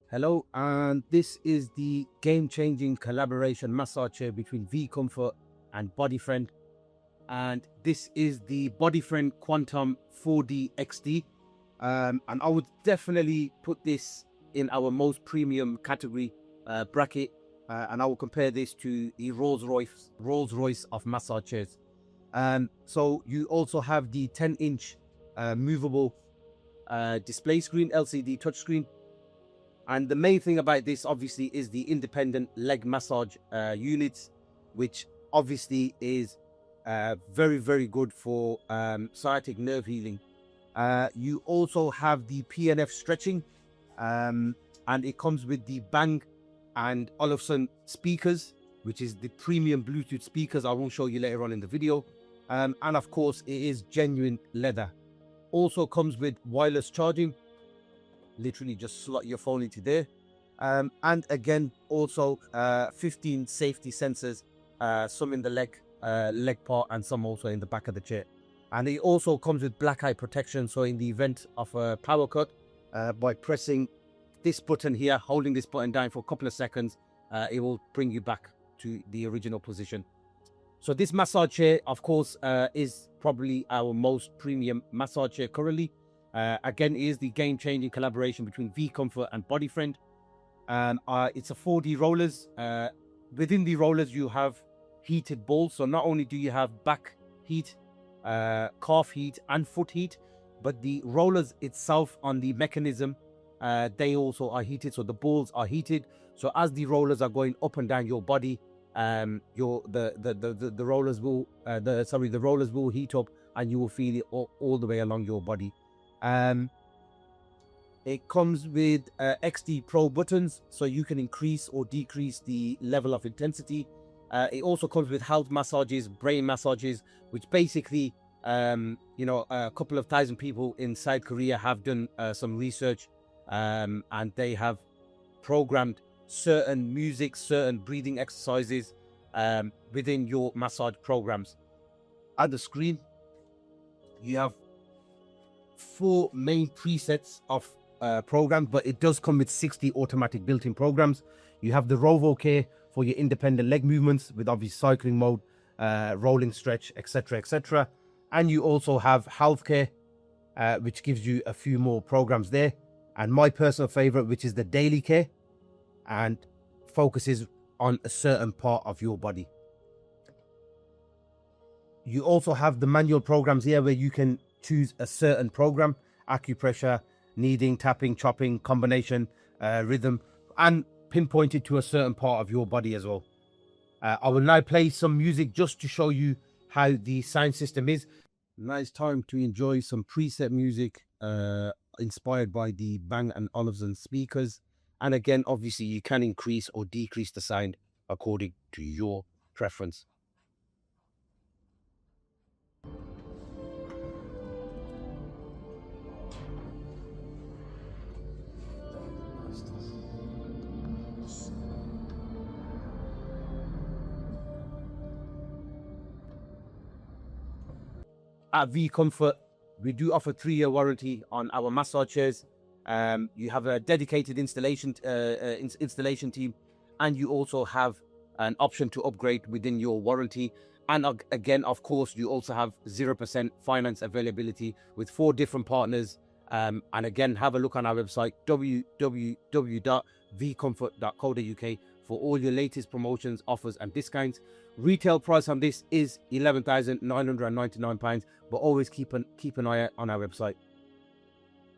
Hello, and this is the game-changing collaboration massage chair between VComfort and BodyFriend. And this is the BodyFriend Quantum 4D XD. And I would definitely put this in our most premium category bracket. And I will compare this to the Rolls-Royce of massage chairs. So you also have the 10-inch movable display screen, LCD touchscreen. And the main thing about this obviously is the independent leg massage units, which obviously is very, very good for sciatic nerve healing. You also have the PNF stretching, and it comes with the Bang and Olufsen speakers, which is the premium Bluetooth speakers I will show you later on in the video. And of course, it is genuine leather. Also comes with wireless charging. Literally just slot your phone into there. And again, also 15 safety sensors, some in the leg part and some also in the back of the chair. And it also comes with black eye protection. So in the event of a power cut, by pressing this button here, holding this button down for a couple of seconds, it will bring you back to the original position. So this massage chair, of course, is probably our most premium massage chair currently. Again, it is the game-changing collaboration between VComfort and BodyFriend. It's a 4D rollers. Within the rollers, you have heated balls. So not only do you have back heat, calf heat, and foot heat, but the rollers itself on the mechanism, they also are heated. So the balls are heated. So as the rollers are going up and down your body, the rollers will the rollers will heat up, and you will feel it all the way along your body. It comes with XD Pro buttons, so you can increase or decrease the level of intensity. It also comes with health massages, brain massages, which basically, a couple of thousand people in South Korea have done some research, and they have programmed certain music, certain breathing exercises within your massage programs. At the screen, you have 4 main presets of programs, but it does come with 60 automatic built-in programs. You have the Rovo Care for your independent leg movements with obvious cycling mode, rolling stretch, etc. And you also have Healthcare, which gives you a few more programs there. And my personal favorite, which is the Daily Care, and focuses on a certain part of your body. You also have the manual programs here where you can choose a certain program: acupressure, kneading, tapping, chopping, combination, rhythm, and pinpointed to a certain part of your body as well. I will now play some music just to show you how the sound system is. Now it's time to enjoy some preset music inspired by the Bang & Olufsen speakers. And again, obviously, you can increase or decrease the sound according to your preference. At VComfort, we do offer 3-year warranty on our massage chairs. You have a dedicated installation team, and you also have an option to upgrade within your warranty. And again, of course, you also have 0% finance availability with 4 different partners. And again, have a look on our website, www.vcomfort.co.uk, for all your latest promotions, offers, and discounts. Retail price on this is £11,999, but always keep an eye out on our website.